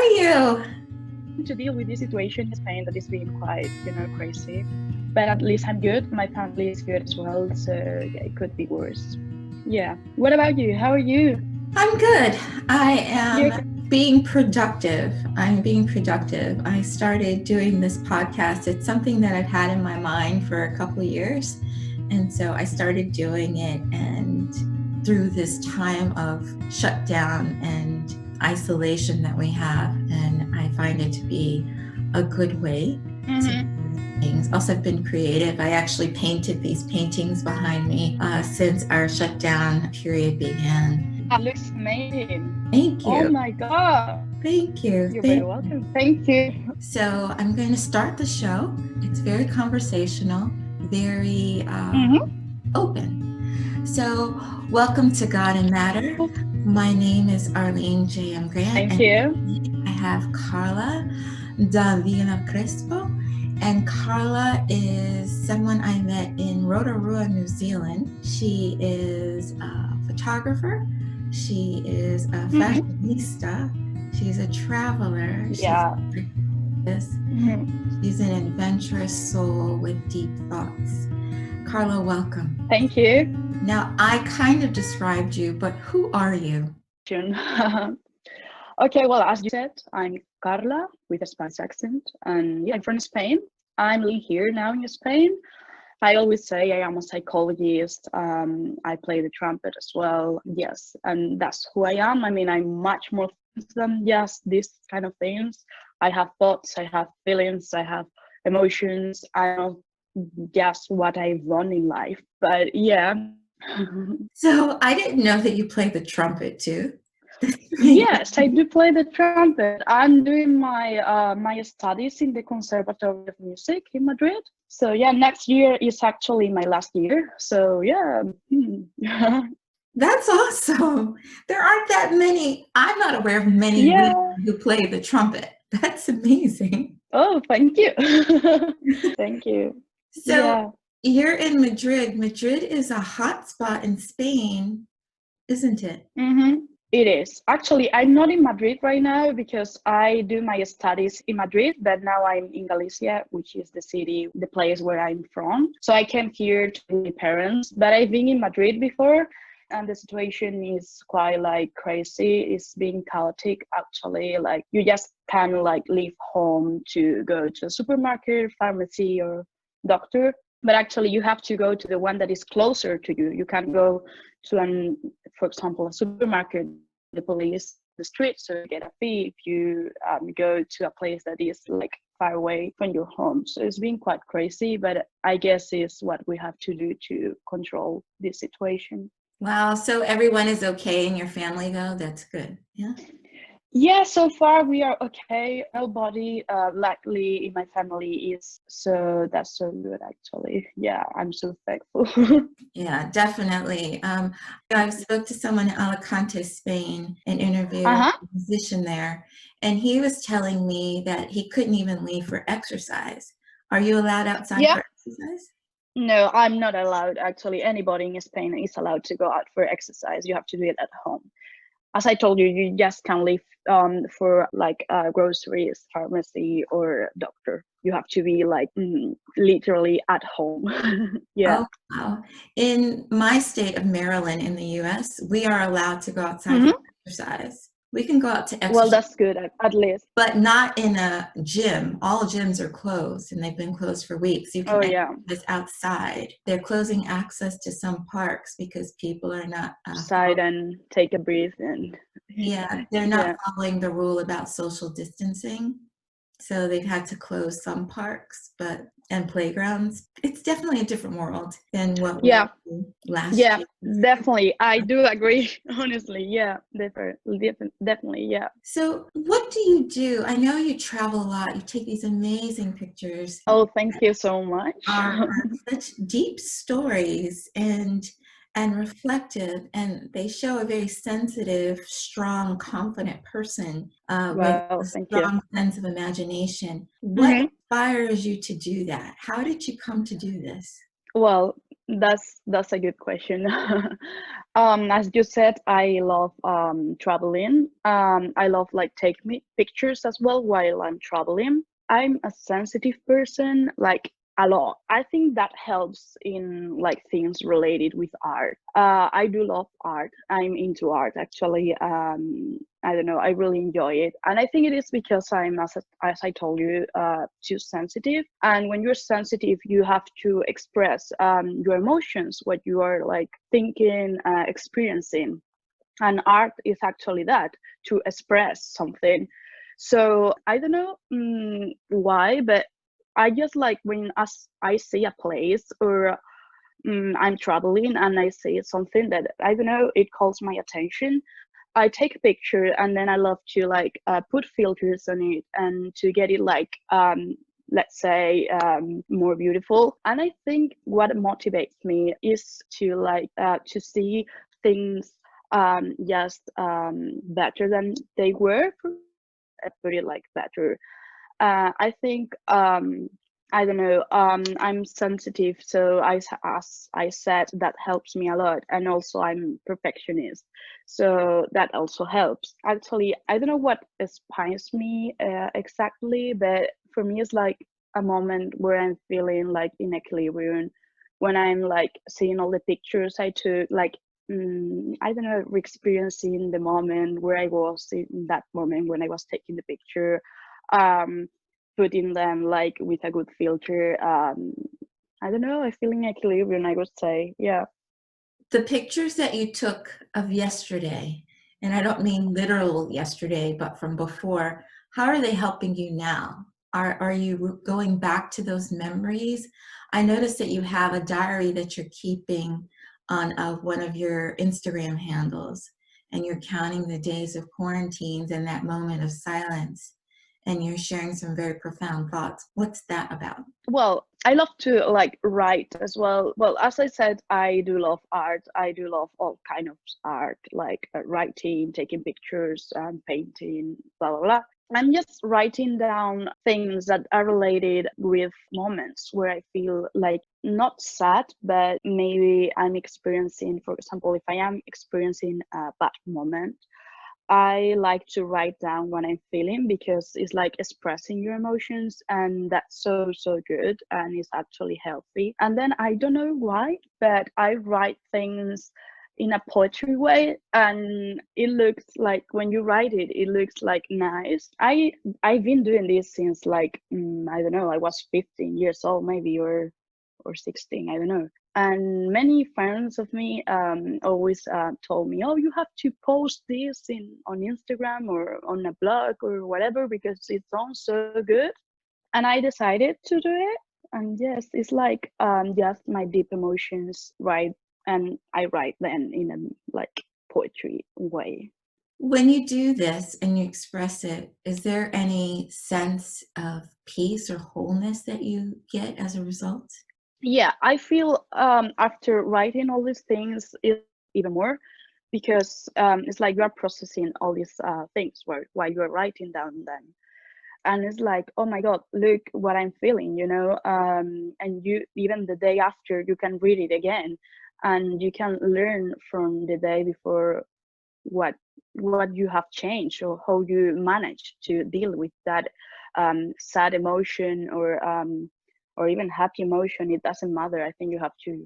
are you? To deal with this situation in Spain that is being quite, crazy. But at least I'm good. My family is good as well. So yeah, it could be worse. Yeah. What about you? How are you? I'm good. I am being productive. I started doing this podcast. It's something that I've had in my mind for a couple of years. And so I started doing it, and through this time of shutdown and isolation that we have, and I find it to be a good way to do things. Also, I've been creative. I actually painted these paintings behind me since our shutdown period began. That looks amazing. Thank you. Oh my God. Thank you. You're very welcome. Thank you. So I'm going to start the show. It's very conversational, very open. So welcome to God and Matter. My name is Arlene J.M. Thank you. I have Carla da Vila Crespo. And Carla is someone I met in Rotorua, New Zealand. She is a photographer. She is a fashionista. She's a traveler. Yeah. She's an adventurous soul with deep thoughts. Carla, welcome. Thank you. Now, I kind of described you, but who are you? Okay, well, as you said, I'm Carla with a Spanish accent, and yeah, I'm from Spain. I'm living here now in Spain. I always say I am a psychologist. I play the trumpet as well. Yes, and that's who I am. I mean, I'm much more than just these kind of things. I have thoughts, I have feelings, I have emotions. I know just what I've done in life, but yeah. So I didn't know that you played the trumpet too. Yes, I do play the trumpet. I'm doing my my studies in the Conservatory of Music in Madrid. So yeah, next year is actually my last year. So yeah. That's awesome. There aren't that many. I'm not aware of many women who play the trumpet. That's amazing. Oh, thank you. Thank you. So you're in Madrid. Madrid is a hot spot in Spain, isn't it? It is. Actually, I'm not in Madrid right now because I do my studies in Madrid, but now I'm in Galicia, which is the place where I'm from. So I came here to my parents, but I've been in Madrid before, and the situation is quite like crazy. It's being chaotic, actually. Like you just can't like leave home to go to a supermarket, pharmacy, or doctor. But actually, you have to go to the one that is closer to you. You can't go to for example, a supermarket, the police, the street, so you get a fee if you go to a place that is like far away from your home. So it's been quite crazy, but I guess it's what we have to do to control this situation. Wow. So everyone is okay in your family, though? That's good. Yeah. Yeah, so far we are okay. Nobody, luckily, in my family is, so that's so good, actually. Yeah, I'm so thankful. Yeah, definitely. I spoke to someone in Alicante, Spain, an interview, a musician there, and he was telling me that he couldn't even leave for exercise. Are you allowed outside for exercise? No, I'm not allowed, actually. Anybody in Spain is allowed to go out for exercise. You have to do it at home. As I told you, you just can't leave for like groceries, pharmacy, or doctor. You have to be like literally at home. Yeah. Oh, wow. In my state of Maryland in the US, we are allowed to go outside for exercise. We can go out to exercise. Well, that's good, at least. But not in a gym. All gyms are closed, and they've been closed for weeks. You can exercise outside. They're closing access to some parks because people are not outside and take a breath. And they're not following the rule about social distancing. So they've had to close some parks and playgrounds. It's definitely a different world than what we were last year. Yeah, definitely. I do agree, honestly. Yeah, definitely, yeah. So what do you do? I know you travel a lot. You take these amazing pictures. Oh, thank you so much. Are such deep stories and reflective, and they show a very sensitive, strong, confident person with a strong sense of imagination. What inspires you to do that? How did you come to do this? Well, That's a good question. As you said, I love traveling. I love like take me pictures as well while I'm traveling. I'm a sensitive person, like a lot. I think that helps in like things related with art. I do love art. I'm into art actually. I don't know. I really enjoy it, and I think it is because I'm, as I told you, too sensitive. And when you're sensitive, you have to express your emotions, what you are like thinking, experiencing, and art is actually that, to express something. So I don't know why, but I just like when as I see a place or I'm traveling and I see something that I don't know, it calls my attention. I take a picture and then I love to like put filters on it and to get it like let's say more beautiful. And I think what motivates me is to like to see things just better than they were. I put it like better. I think I don't know. I'm sensitive, so as I said, that helps me a lot. And also, I'm perfectionist, so that also helps. Actually, I don't know what inspires me exactly, but for me, it's like a moment where I'm feeling like in equilibrium, when I'm like seeing all the pictures I took, like I don't know, experiencing the moment where I was in that moment when I was taking the picture. Um, Putting them like with a good filter. I don't know, I feel in equilibrium, I would say. Yeah. The pictures that you took of yesterday, and I don't mean literal yesterday, but from before, how are they helping you now? Are you going back to those memories? I noticed that you have a diary that you're keeping on one of your Instagram handles, and you're counting the days of quarantines and that moment of silence, and you're sharing some very profound thoughts. What's that about? Well, I love to like write as well. Well, as I said, I do love art. I do love all kind of art, like writing, taking pictures, painting, blah blah blah. I'm just writing down things that are related with moments where I feel like not sad, but maybe I'm experiencing, for example, if I am experiencing a bad moment, I like to write down what I'm feeling because it's like expressing your emotions, and that's so good and it's actually healthy. And then I don't know why, but I write things in a poetry way, and it looks like when you write it, it looks like nice. I've been doing this since like I don't know, I was 15 years old maybe, or 16, I don't know. And many friends of me always told me, oh, you have to post this in on Instagram or on a blog or whatever because it sounds so good. And I decided to do it. And yes, it's like just my deep emotions, right? And I write then in a like poetry way. When you do this and you express it, is there any sense of peace or wholeness that you get as a result? Yeah, I feel after writing all these things it even more, because it's like you are processing all these things while you're writing down them, and it's like, oh my god, look what I'm feeling, you know. And you, even the day after, you can read it again, and you can learn from the day before what what you have changed or how you manage to deal with that sad emotion, or even happy emotion. It doesn't matter. I think you have to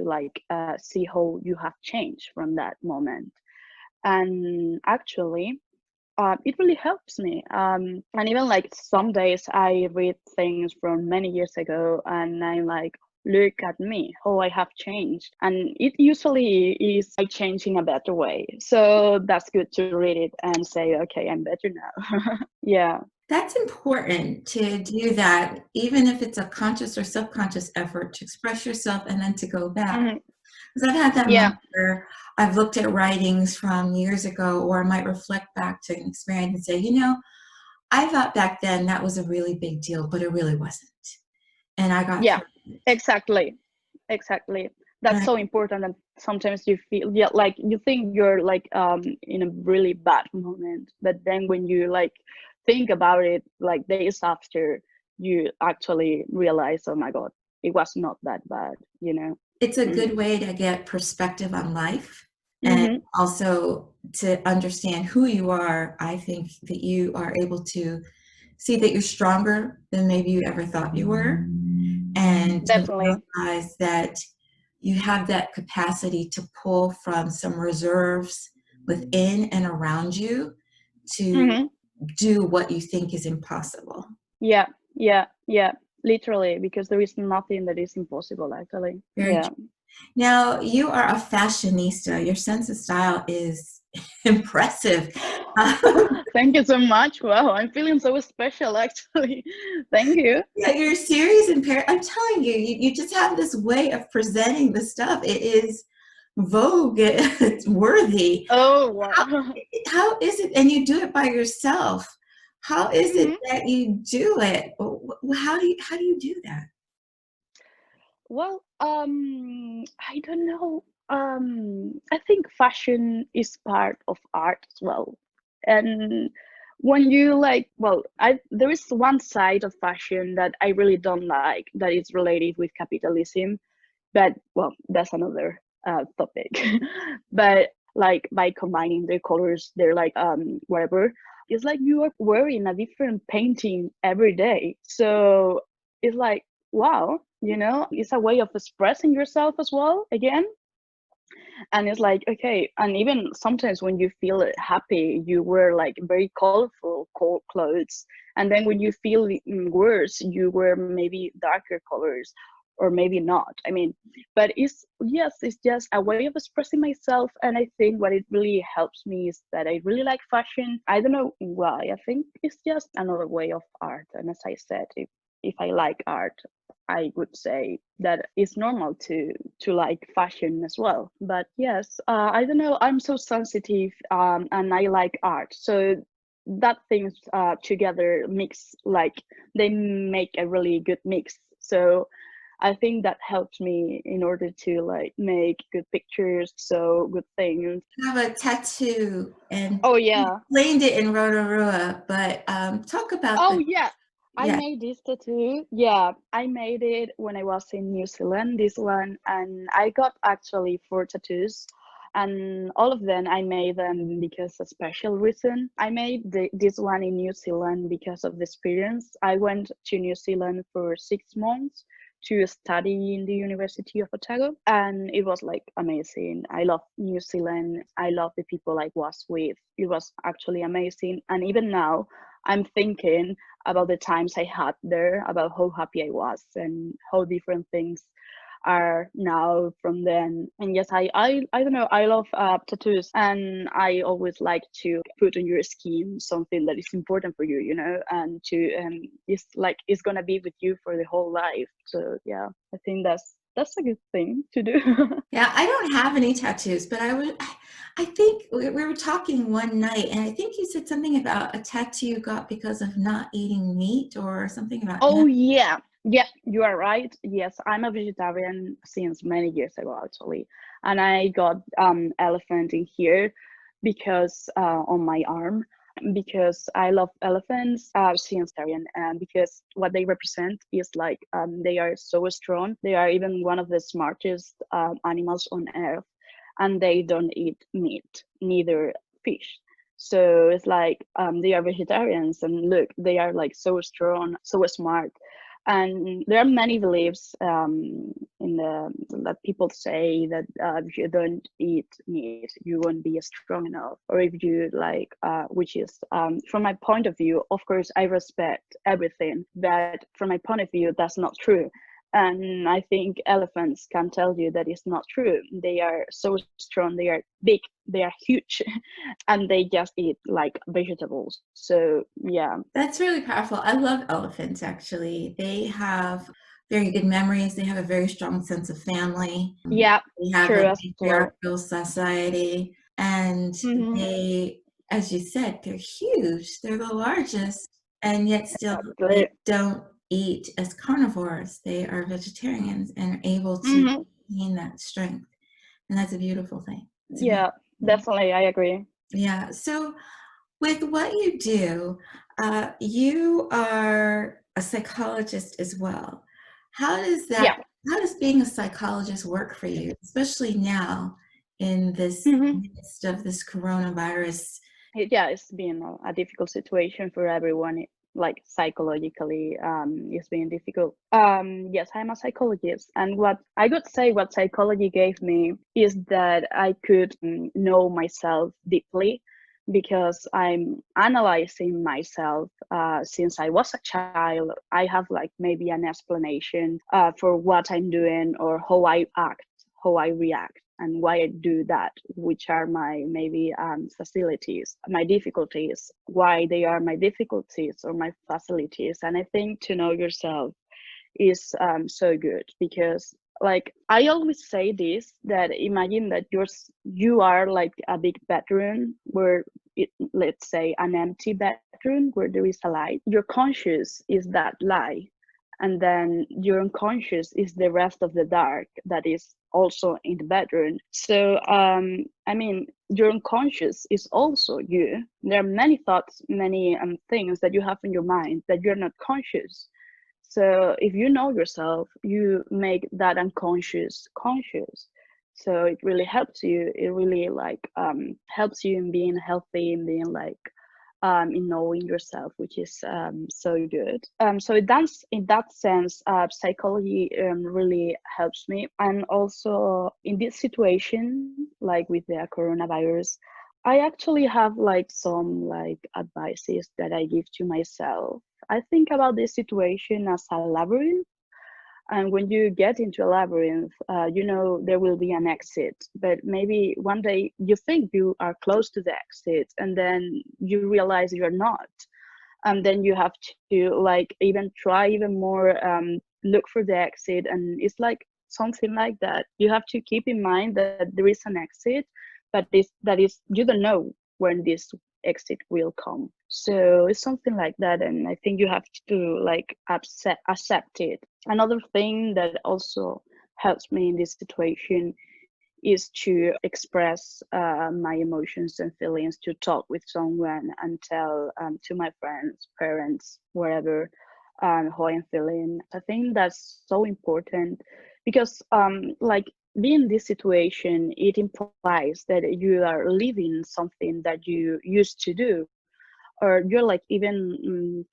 like see how you have changed from that moment. And actually it really helps me. And even like some days I read things from many years ago and I'm like, look at me, how I have changed. And it usually is I change in a better way. So that's good to read it and say, okay, I'm better now. Yeah. That's important to do that, even if it's a conscious or subconscious effort to express yourself and then to go back. Mhm. Because I've had that Yeah. moment where I've looked at writings from years ago, or I might reflect back to an experience and say, you know, I thought back then that was a really big deal, but it really wasn't. And I got Yeah, through it. exactly. Exactly. That's Right. so important. And sometimes you feel, yeah, like you think you're like in a really bad moment, but then when you like think about it like days after, you actually realize, oh my god, it was not that bad, you know. It's a good way to get perspective on life, and Mm-hmm. also to understand who you are. I think that you are able to see that you're stronger than maybe you ever thought you were, and to Definitely. realize that you have that capacity to pull from some reserves within and around you to Mm-hmm. do what you think is impossible. Yeah, yeah, yeah. Literally, because there is nothing that is impossible, actually. Very Yeah. true. Now, you are a fashionista. Your sense of style is impressive. Thank you so much. Wow, I'm feeling so special, actually. Thank you. Yeah, you're serious and I'm telling you, you just have this way of presenting the stuff. It is vogue, it's worthy. Oh, How, wow. how is it, and you do it by yourself? How is it Hmm. that you do it? How do you do that? Well, I don't know. I think fashion is part of art as well. And when you like, well, I there is one side of fashion that I really don't like that is related with capitalism, but well, that's another topic. But like by combining the colors, they're like whatever. It's like you are wearing a different painting every day. So it's like wow, you know, it's a way of expressing yourself as well again. And it's like okay, and even sometimes when you feel happy, you wear like very colorful clothes, and then when you feel worse, you wear maybe darker colors or maybe not. I mean, but it's yes, it's just a way of expressing myself. And I think what it really helps me is that I really like fashion. I don't know why, I think it's just another way of art. And as I said, if I like art, I would say that it's normal to like fashion as well. But yes, I don't know. I'm so sensitive, and I like art, so that things together mix like they make a really good mix. So I think that helps me in order to like make good pictures, so good things. I have a tattoo, and Oh you yeah. explained it in Rotorua, but talk about Oh the, yeah. I yeah. made this tattoo. Yeah, I made it when I was in New Zealand, this one, and I got actually four tattoos. And all of them, I made them because a special reason. I made this one in New Zealand because of the experience. I went to New Zealand for 6 months to study in the University of Otago, and it was like amazing. I love New Zealand. I love the people I was with. It was actually amazing. And even now, I'm thinking about the times I had there, about how happy I was and how different things are now from then. And yes, I don't know, I love tattoos, and I always like to put on your skin something that is important for you, you know, and to it's like it's gonna be with you for the whole life. So yeah, I think that's a good thing to do. Yeah, I don't have any tattoos, but I think we were talking one night, and I think you said something about a tattoo you got because of not eating meat or something about Oh yeah. Yep, you are right. Yes, I'm a vegetarian since many years ago actually. And I got elephant in here because on my arm, because I love elephants since vegetarian, and because what they represent is like they are so strong. They are even one of the smartest animals on earth, and they don't eat meat, neither fish. So it's like they are vegetarians, and look, they are like so strong, so smart. And there are many beliefs in the that people say that if you don't eat meat, you won't be strong enough, or if you like, which is from my point of view, of course, I respect everything, but from my point of view, that's not true. And I think elephants can tell you that it's not true. They are so strong, they are big, they are huge, and they just eat like vegetables. So yeah. That's really powerful. I love elephants, actually. They have very good memories. They have a very strong sense of family. Yeah, They have true a as well. patriarchal society. And Hmm. they, as you said, they're huge. They're the largest. And yet still they Exactly. don't eat as carnivores. They are vegetarians and are able to Hmm. maintain that strength. And that's a beautiful thing. It's a beautiful Yeah, thing. definitely. I agree. Yeah. So with what you do, you are a psychologist as well. How does Yeah. how does being a psychologist work for you, especially now in this Hmm. midst of this coronavirus? Yeah, it's been a difficult situation for everyone. Like psychologically, it's been difficult. Yes, I'm a psychologist, and what I could say, what psychology gave me is that I could know myself deeply, because I'm analyzing myself since I was a child. I have like maybe an explanation for what I'm doing or how I act, how I react, and why I do that, which are my maybe facilities, my difficulties, why they are my difficulties or my facilities. And I think to know yourself is so good, because like I always say this, that imagine that you are like a big bedroom where let's say an empty bedroom where there is a light. Your conscious is that light, and then your unconscious is the rest of the dark that is also in the bedroom. So I mean, your unconscious is also you. There are many thoughts, many things that you have in your mind that you're not conscious. So if you know yourself, you make that unconscious conscious. So it really helps you. It really like helps you in being healthy, in being like in knowing yourself, which is so good. So in that sense, psychology really helps me. And also in this situation, like with the coronavirus, I actually have like some like advices that I give to myself. I think about this situation as a labyrinth, and when you get into a labyrinth, you know there will be an exit, but maybe one day you think you are close to the exit, and then you realize you're not. And then you have to like even try even more, look for the exit. And it's like something like that. You have to keep in mind that there is an exit, but that is you don't know when this exit will come. So it's something like that, and I think you have to like accept it. Another thing that also helps me in this situation is to express my emotions and feelings, to talk with someone and tell to my friends, parents, wherever, how I'm feeling. I think that's so important, because like being in this situation, it implies that you are living something that you used to do, or you're like even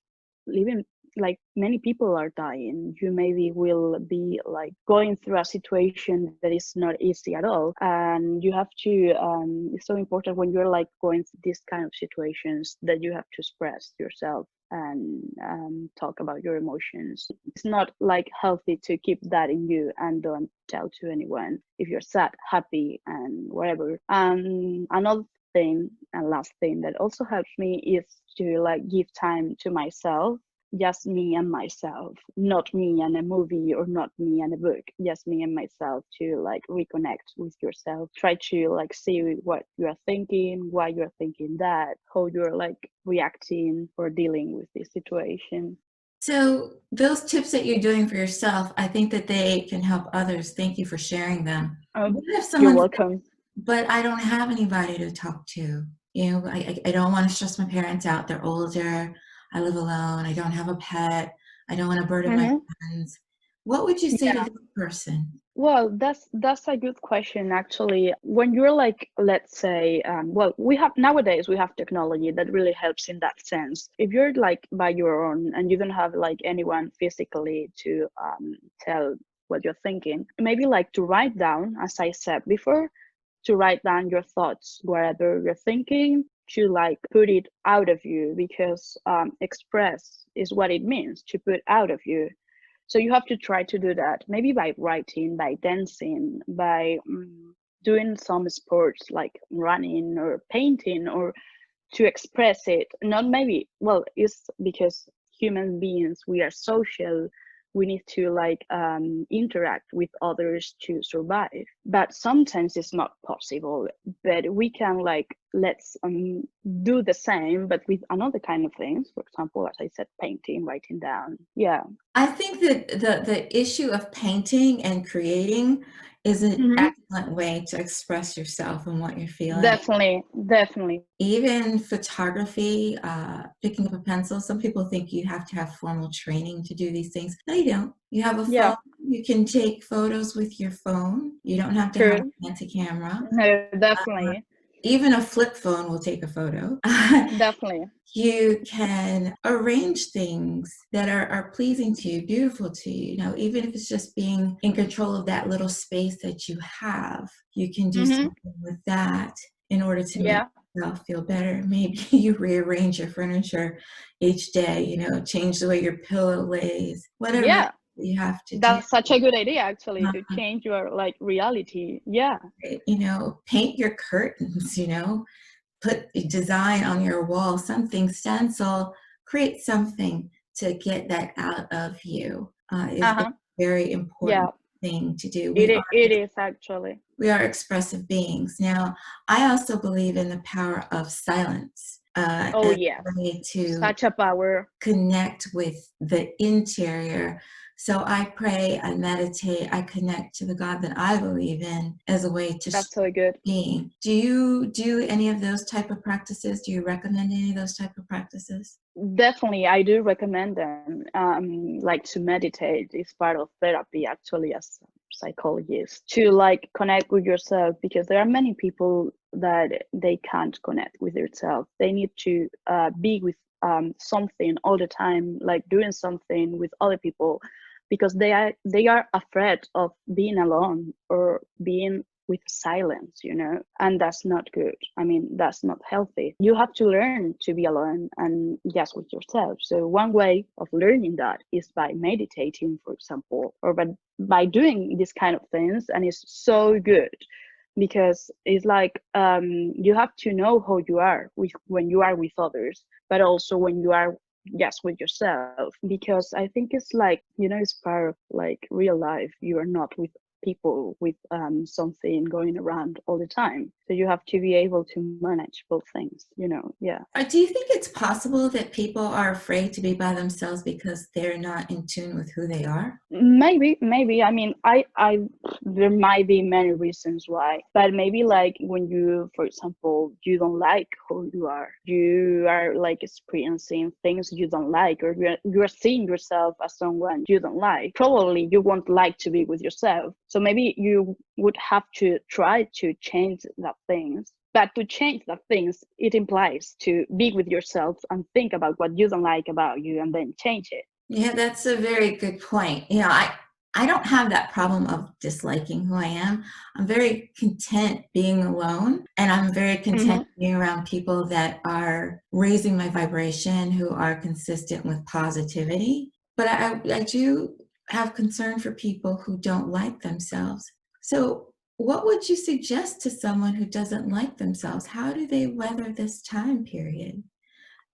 living, like many people are dying. You maybe will be like going through a situation that is not easy at all, and you have to it's so important when you're like going through these kind of situations that you have to express yourself and talk about your emotions. It's not like healthy to keep that in you and don't tell to anyone if you're sad, happy, and whatever. Another thing and last thing that also helps me is to like give time to myself, just me and myself, not me and a movie or not me and a book, just me and myself, to like reconnect with yourself. Try to like see what you're thinking, why you're thinking that, how you're like reacting or dealing with this situation. So those tips that you're doing for yourself, I think that they can help others. Thank you for sharing them. Oh, What if you're someone, welcome. but I don't have anybody to talk to? You know, I don't want to stress my parents out. They're older. I live alone. I don't have a pet. I don't want to burden my Mm-hmm. friends. What would you say to Yeah. this person? Well, that's a good question actually. When you're like, let's say, well, we have nowadays we have technology that really helps in that sense. If you're like by your own and you don't have like anyone physically to tell what you're thinking, maybe like to write down, as I said before, to write down your thoughts, whatever you're thinking, to like put it out of you, because express is what it means, to put out of you. So you have to try to do that, maybe by writing, by dancing, by doing some sports like running or painting, or to express it. Not maybe, well, it's because human beings, we are social. We need to like interact with others to survive, but sometimes it's not possible. But we can like, let's do the same but with another kind of things, for example, as I said, painting, writing down. Yeah. I think that the issue of painting and creating is an Mm-hmm. excellent way to express yourself and what you're feeling. Definitely. Even photography, picking up a pencil. Some people think you have to have formal training to do these things. No, you don't. You have a phone. You can take photos with your phone. You don't have to have a fancy camera. No, definitely. Even a flip phone will take a photo. Definitely. You can arrange things that are pleasing to you, beautiful to you. You know, even if it's just being in control of that little space that you have, you can do something with that in order to make yourself feel better. Maybe you rearrange your furniture each day, you know, change the way your pillow lays, whatever you have to do. That's such a good idea, actually, to change your like reality. Yeah. You know, paint your curtains, you know, put a design on your wall, something, stencil, create something to get that out of you is a very important thing to do. It is actually. We are expressive beings. Now, I also believe in the power of silence. As a way to such a power. Connect with the interior. So I pray, I meditate, I connect to the God that I believe in as a way to That's so good. being. Do you do any of those type of practices? Do you recommend any of those type of practices? Definitely, I do recommend them. Like to meditate is part of therapy, actually, as a psychologist, to like connect with yourself, because there are many people that they can't connect with themselves. They need to be with something all the time, like doing something with other people, because they are afraid of being alone or being with silence, you know, and that's not good. I mean, that's not healthy. You have to learn to be alone and just with yourself. So one way of learning that is by meditating, for example, or by doing these kind of things. And it's so good because it's like you have to know how you are when you are with others, but also when you are just with yourself, because I think it's like, you know, it's part of like real life. You are not with people with something going around all the time, so you have to be able to manage both things, you know. Do you think it's possible that people are afraid to be by themselves because they're not in tune with who they are? Maybe. I mean, I there might be many reasons why, but maybe like when you, for example, you don't like who you are like experiencing things you don't like, or you're seeing yourself as someone you don't like, probably you won't like to be with yourself. So maybe you would have to try to change that things. But to change that things, it implies to be with yourself and think about what you don't like about you and then change it. Yeah, that's a very good point. You know, I don't have that problem of disliking who I am. I'm very content being alone, and I'm very content being around people that are raising my vibration, who are consistent with positivity. But I do have concern for people who don't like themselves. So what would you suggest to someone who doesn't like themselves? How do they weather this time period?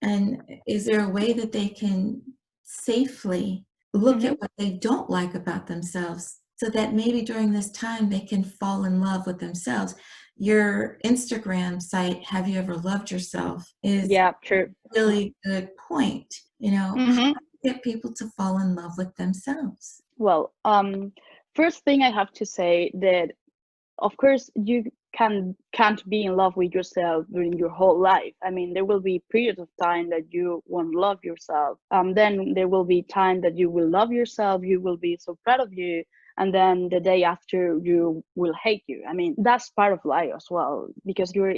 And is there a way that they can safely look at what they don't like about themselves, so that maybe during this time they can fall in love with themselves? Your Instagram site, Have You Ever Loved Yourself, is true. A really good point. You know, how to get people to fall in love with themselves? Well, first thing I have to say that, of course, you can't be in love with yourself during your whole life. I mean, there will be periods of time that you won't love yourself. Then there will be time that you will love yourself. You will be so proud of you, and then the day after you will hate you. I mean, that's part of life as well, because you're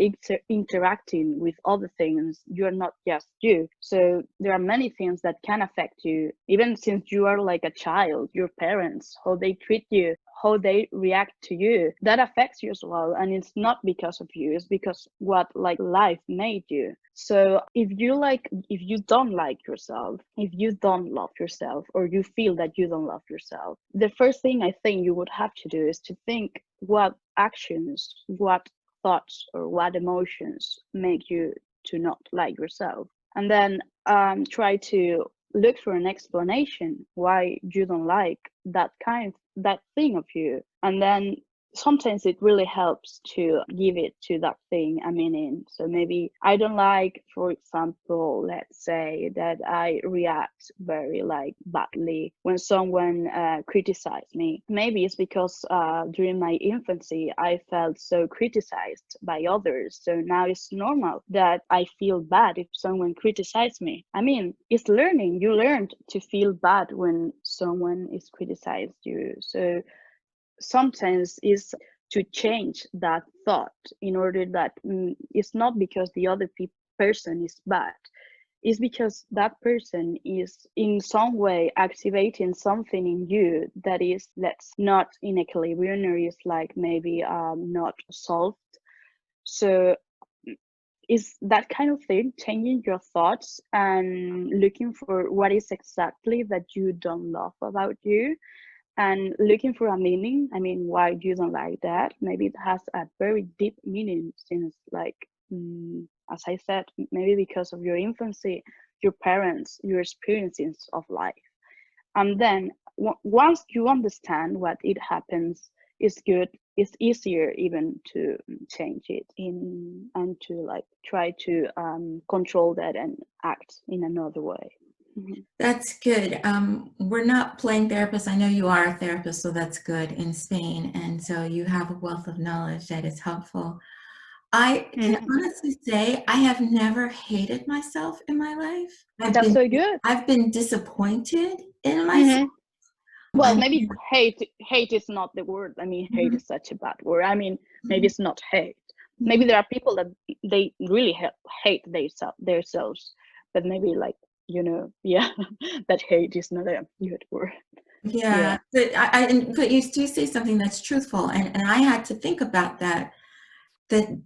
interacting with other things. You're not just you. So there are many things that can affect you, even since you are like a child. Your parents, how they treat you, how they react to you, that affects you as well. And it's not because of you, it's because what like life made you. So if you don't like yourself, if you don't love yourself, or you feel that you don't love yourself, the first thing I think you would have to do is to think what actions, what thoughts, or what emotions make you to not like yourself. And then try to look for an explanation why you don't like that thing of you, and then sometimes it really helps to give it to that thing a meaning. So maybe I don't like, for example, let's say that I react very like badly when someone criticizes me. Maybe it's because during my infancy I felt so criticized by others. So now it's normal that I feel bad if someone criticizes me. I mean, it's learning. You learned to feel bad when someone is criticized you. So sometimes is to change that thought in order that it's not because the other person is bad, it's because that person is in some way activating something in you that is, let's not in equilibrium, or is like maybe not solved. So is that kind of thing, changing your thoughts and looking for what is exactly that you don't love about you and looking for a meaning. I mean, why you don't like that? Maybe it has a very deep meaning, since like as I said, maybe because of your infancy, your parents, your experiences of life. And then once you understand what it happens, is good, it's easier even to change it in and to like try to control that and act in another way. That's good. We're not playing therapists. I know you are a therapist, so that's good in Spain. And so you have a wealth of knowledge that is helpful. I can honestly say I have never hated myself in my life. That's so good. I've been disappointed in myself. Well, maybe hate is not the word. I mean, hate is such a bad word. I mean, maybe it's not hate. Maybe there are people that they really hate themselves, but maybe like, you know, yeah, that hate is not a good word. Yeah. But but you do say something that's truthful, and I had to think about that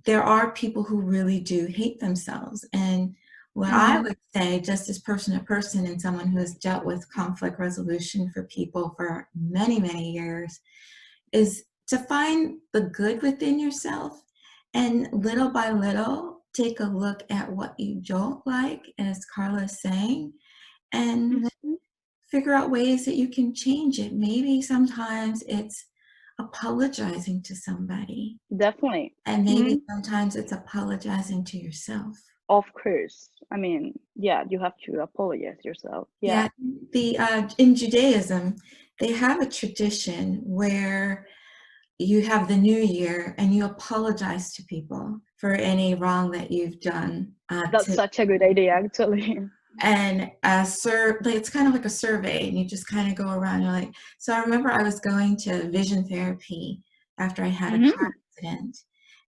there are people who really do hate themselves. And what I would say, just as person to person and someone who has dealt with conflict resolution for people for many, many years, is to find the good within yourself and little by little take a look at what you don't like, as Carla is saying, and figure out ways that you can change it. Maybe sometimes it's apologizing to somebody. Definitely. And maybe sometimes it's apologizing to yourself. Of course. I mean, yeah, you have to apologize yourself. Yeah. In Judaism, they have a tradition where you have the new year and you apologize to people for any wrong that you've done. That's such a good idea, actually. And it's kind of like a survey, and you just kind of go around. You're like, so I remember I was going to vision therapy after I had a car accident,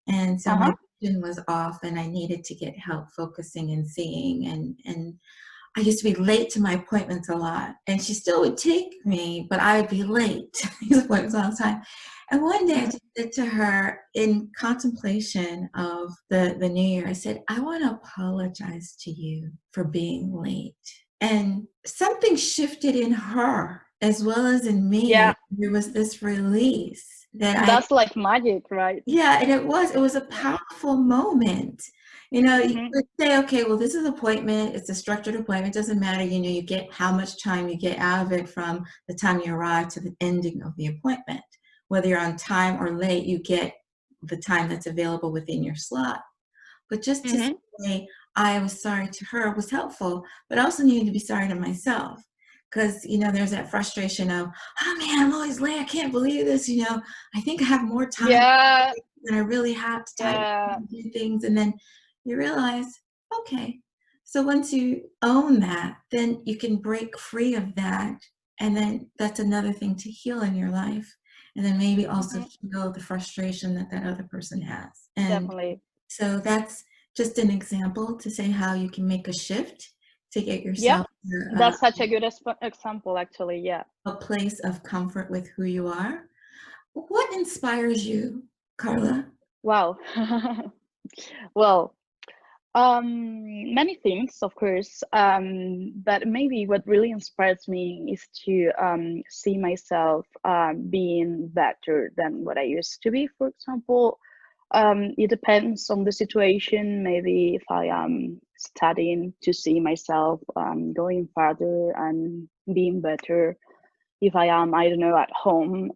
and so my vision was off, and I needed to get help focusing and seeing. And I used to be late to my appointments a lot, and she still would take me, but I would be late to these appointments all the time. And one day I just said to her, in contemplation of the new year, I said, I want to apologize to you for being late. And something shifted in her as well as in me. Yeah. There was this release that's like magic, right? Yeah, and it was a powerful moment. You know, you could say, okay, well, this is an appointment. It's a structured appointment. It doesn't matter. You know, you get how much time you get out of it from the time you arrive to the ending of the appointment. Whether you're on time or late, you get the time that's available within your slot. But just to say I was sorry to her was helpful, but I also needed to be sorry to myself. Because, you know, there's that frustration of, oh man, I'm always late. I can't believe this. You know, I think I have more time than I really have to do things. And then you realize, okay, so once you own that, then you can break free of that. And then that's another thing to heal in your life. And then maybe also heal the frustration that other person has. And definitely. So that's just an example to say how you can make a shift to get yourself that's such a good example, actually. Yeah, a place of comfort with who you are. What inspires you, Carla? Wow. Well, many things, of course, but maybe what really inspires me is to see myself being better than what I used to be. For example, it depends on the situation. Maybe if I am studying, to see myself going further and being better. if I am, I don't know, at home,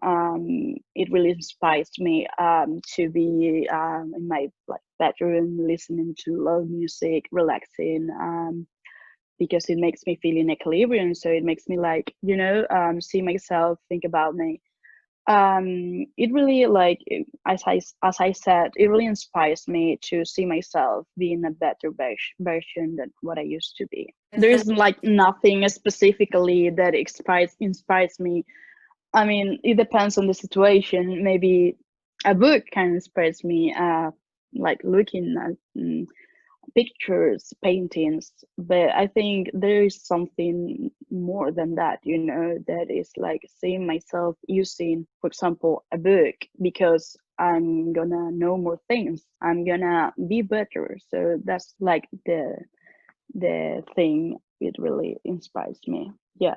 it really inspires me to be in my like bedroom, listening to low music, relaxing, because it makes me feel in equilibrium. So it makes me like, see myself, think about me. It really like, as I said, it really inspires me to see myself being a better version than what I used to be. There is like nothing specifically that inspires me. I mean, it depends on the situation. Maybe a book can inspire me, like looking at pictures, paintings, but I think there is something more than that, that is like seeing myself using, for example, a book, because I'm gonna know more things. I'm gonna be better. So that's like the thing. It really inspires me. Yeah.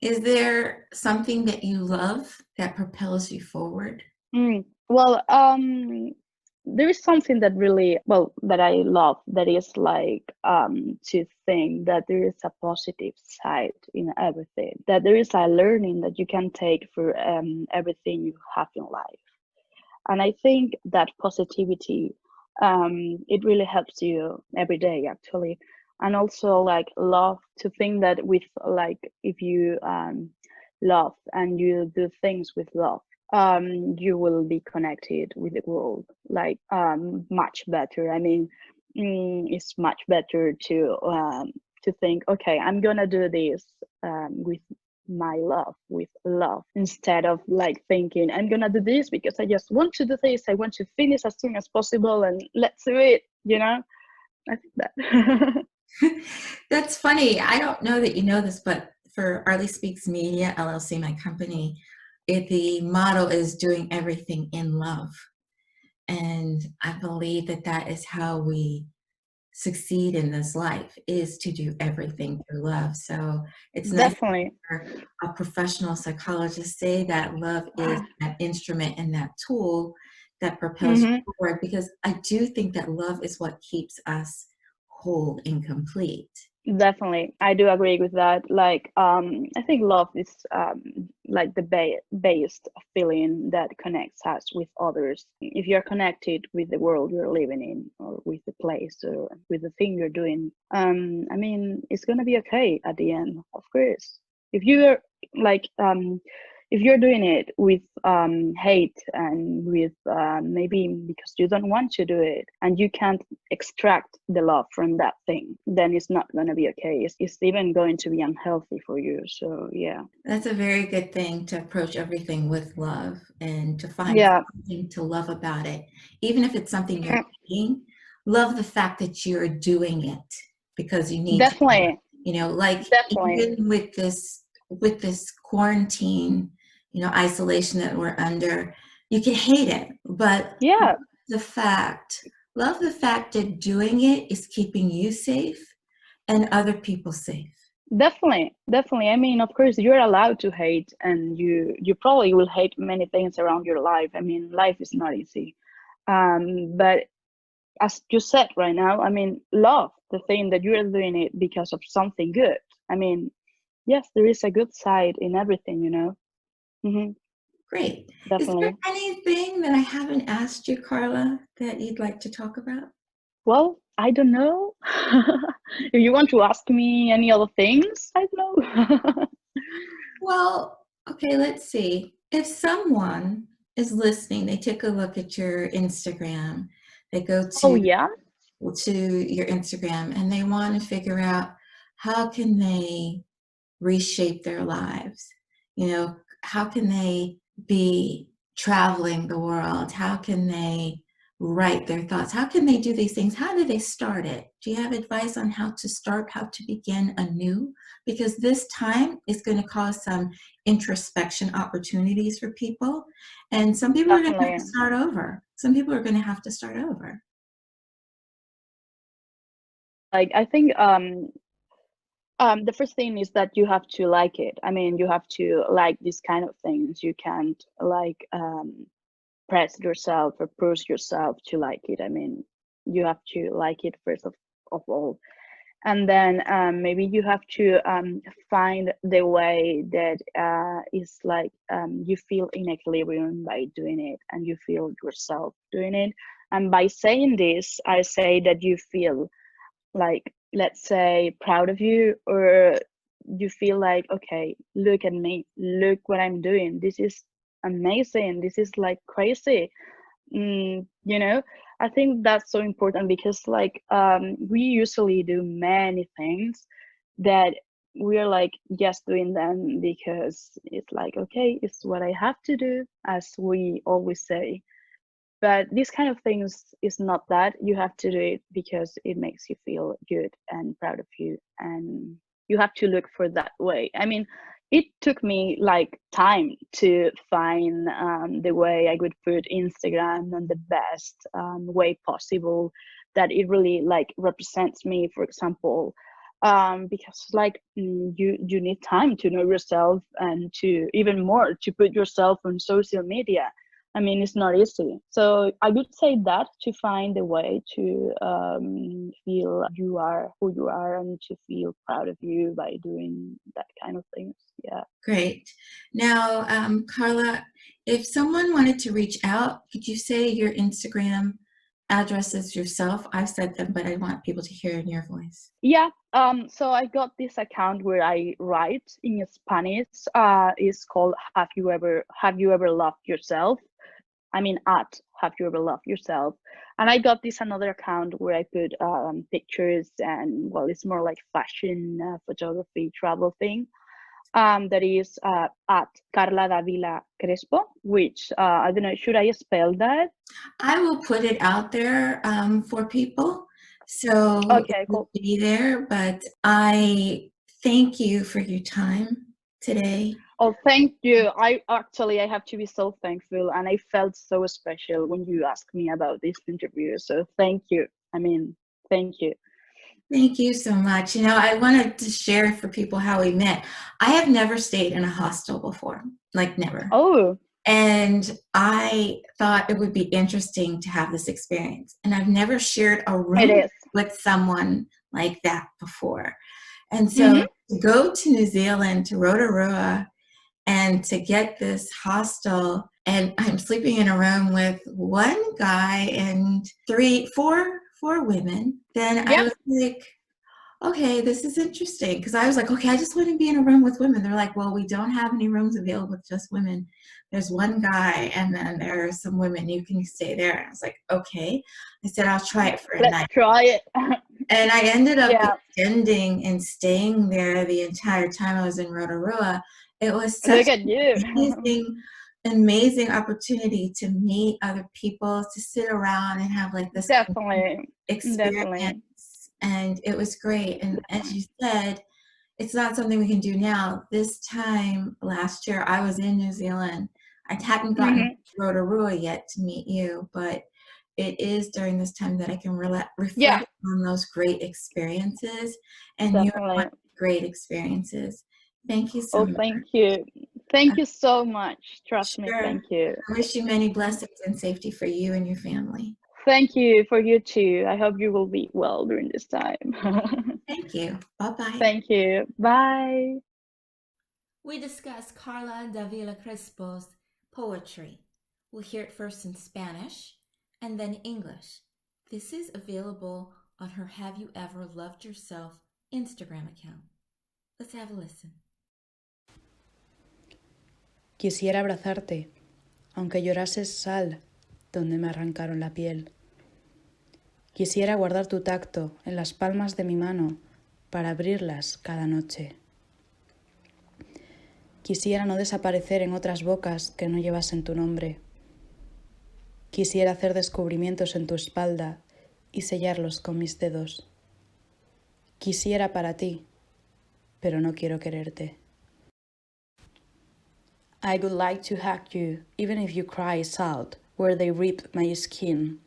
Is there something that you love that propels you forward? Well, there is something that really, well, that I love, that is like to think that there is a positive side in everything, that there is a learning that you can take for everything you have in life. And I think that positivity, it really helps you every day, actually. And also like love, to think that with like, if you love and you do things with love, you will be connected with the world like much better. I mean, it's much better to think, okay, I'm gonna do this with my love, with love, instead of like thinking I'm gonna do this because I just want to do this, I want to finish as soon as possible and let's do it. I think that. That's funny. I don't know that you know this, but for Arlie Speaks Media LLC, my company, the motto is doing everything in love. And I believe that that is how we succeed in this life, is to do everything through love. So it's nice to Definitely. hear a professional psychologist say that love is that instrument and that tool that propels you forward, because I do think that love is what keeps us whole and complete. Definitely, I do agree with that. Like, I think love is like the based feeling that connects us with others. If you're connected with the world you're living in, or with the place, or with the thing you're doing, I mean, it's gonna be okay at the end, of course. If you're like, if you're doing it with hate, and with maybe because you don't want to do it, and you can't extract the love from that thing, then it's not going to be okay. It's even going to be unhealthy for you. So yeah, That's a very good thing, to approach everything with love and to find yeah, something to love about it. Even if it's something you're hating, love the fact that you're doing it because you need to do it. definitely, Like definitely, even with this quarantine, isolation that we're under, you can hate it, but yeah, the fact, love the fact that doing it is keeping you safe and other people safe. definitely. I mean, of course, you're allowed to hate, and you probably will hate many things around your life. I mean, life is not easy. But as you said right now, I mean, love the thing that you're doing it because of something good. I mean, yes, there is a good side in everything. Hmm. Great. Is there Definitely. anything that I haven't asked you, Carla, that you'd like to talk about? Well, I don't know. If you want to ask me any other things, I don't know. Well, okay, let's see. If someone is listening, they take a look at your Instagram, they go Oh, to yeah, your Instagram and they want to figure out how can they reshape their lives. How can they be traveling the world? How can they write their thoughts? How can they do these things? How do they start it? Do you have advice on how to start, how to begin anew? Because this time is going to cause some introspection opportunities for people. And some people are going to have to definitely. start over. Some people are going to have to start over. Like, I think the first thing is that you have to like it. I mean, you have to like these kind of things. You can't like press yourself or push yourself to like it. I mean, you have to like it first of all. And then maybe you have to find the way that is like you feel in equilibrium by doing it, and you feel yourself doing it. And by saying this, I say that you feel like, let's say, proud of you, or you feel like, okay, look at me, look what I'm doing, this is amazing, this is like crazy. You know, I think that's so important, because like we usually do many things that we're like just doing them because it's like, okay, it's what I have to do, as we always say. But this kind of things is not that. You have to do it because it makes you feel good and proud of you, and you have to look for that way. I mean, it took me like time to find the way I could put Instagram on the best way possible, that it really like represents me, for example. Because like you need time to know yourself, and to even more to put yourself on social media. I mean, it's not easy. So I would say that, to find a way to feel you are who you are, and to feel proud of you by doing that kind of things. Yeah. Great. Now, Carla, if someone wanted to reach out, could you say your Instagram addresses yourself? I've said them, but I want people to hear in your voice. Yeah. So I got this account where I write in Spanish. It's called Have you ever loved yourself? I mean, at Have You Ever Loved Yourself? And I got this another account where I put pictures, and well, it's more like fashion, photography, travel thing. That is at Carla da Vila Crespo, which I don't know, should I spell that? I will put it out there for people, so it Okay, will cool. be there. But I thank you for your time today. Oh, thank you. I have to be so thankful, and I felt so special when you asked me about this interview. So thank you. I mean, thank you. Thank you so much. You know, I wanted to share for people how we met. I have never stayed in a hostel before, like never. Oh, And I thought it would be interesting to have this experience. And I've never shared a it room is. with someone like that before. And Mm-hmm. so to go to New Zealand, to Rotorua, and to get this hostel, and I'm sleeping in a room with one guy and four women, then I Yeah. was like, okay, this is interesting. Because I was like, okay, I just want to be in a room with women. They're like, well, we don't have any rooms available with just women. There's one guy, and then there are some women. You can stay there. And I was like, okay. I said, I'll try it for a Let's night. try it. And I ended up Yeah. extending and staying there the entire time I was in Rotorua. It was such Look at you. an amazing opportunity to meet other people, to sit around and have like this Definitely. experience. Definitely. And it was great. And as you said, it's not something we can do now. This time last year, I was in New Zealand. I hadn't gotten to Mm-hmm. Rotorua yet to meet you, but it is during this time that I can Yeah, reflect on those great experiences. And you are one definitely. of the great experiences. Thank you so Oh, much. thank you. Thank you so much. Trust me. Sure. Thank you. I wish you many blessings and safety for you and your family. Thank you for you too. I hope you will be well during this time. Thank you. Bye-bye. Thank you. Bye. We discuss Carla da Vila Crespo's poetry. We'll hear it first in Spanish and then English. This is available on her Have You Ever Loved Yourself Instagram account. Let's have a listen. Quisiera abrazarte, aunque llorases sal donde me arrancaron la piel. Quisiera guardar tu tacto en las palmas de mi mano para abrirlas cada noche. Quisiera no desaparecer en otras bocas que no llevasen tu nombre. Quisiera hacer descubrimientos en tu espalda y sellarlos con mis dedos. Quisiera para ti, pero no quiero quererte. I would like to hug you, even if you cry out where they rip my skin.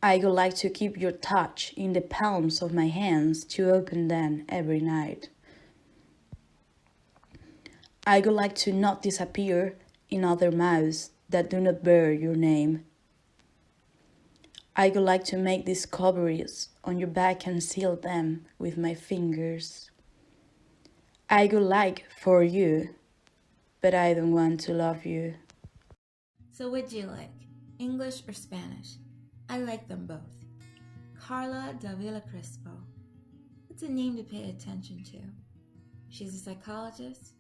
I would like to keep your touch in the palms of my hands to open them every night. I would like to not disappear in other mouths that do not bear your name. I would like to make discoveries on your back and seal them with my fingers. I would like for you, but I don't want to love you. So what'd you like, English or Spanish? I like them both. Carla da Vila Crespo. It's a name to pay attention to. She's a psychologist,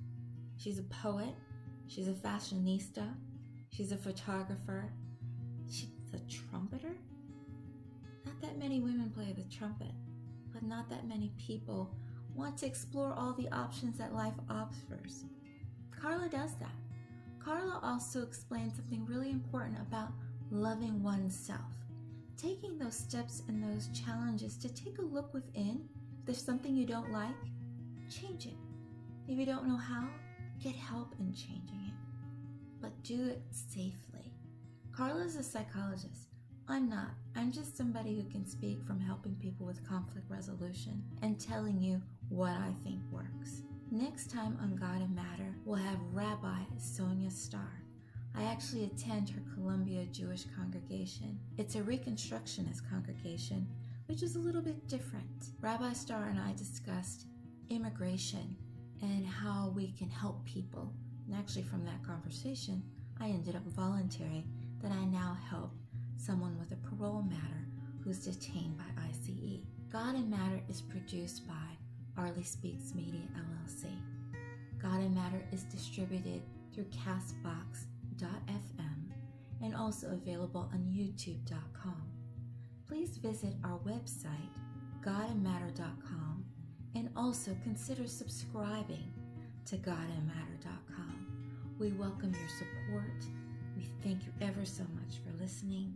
she's a poet, she's a fashionista, she's a photographer, she's a trumpeter. Not that many women play the trumpet, but not that many people want to explore all the options that life offers. Carla does that. Carla also explains something really important about loving oneself. Taking those steps and those challenges to take a look within. If there's something you don't like, change it. If you don't know how, get help in changing it. But do it safely. Carla's a psychologist. I'm not. I'm just somebody who can speak from helping people with conflict resolution and telling you what I think works. Next time on God and Matter, we'll have Rabbi Sonia Starr. I actually attend her Columbia Jewish congregation. It's a Reconstructionist congregation, which is a little bit different. Rabbi Starr and I discussed immigration and how we can help people. And actually from that conversation, I ended up volunteering that I now help someone with a parole matter who's detained by ICE. God and Matter is produced by Arlene Speaks Media LLC. God and Matter is distributed through Castbox.fm and also available on YouTube.com. Please visit our website, godandmatter.com, and also consider subscribing to godandmatter.com. We welcome your support. We thank you ever so much for listening.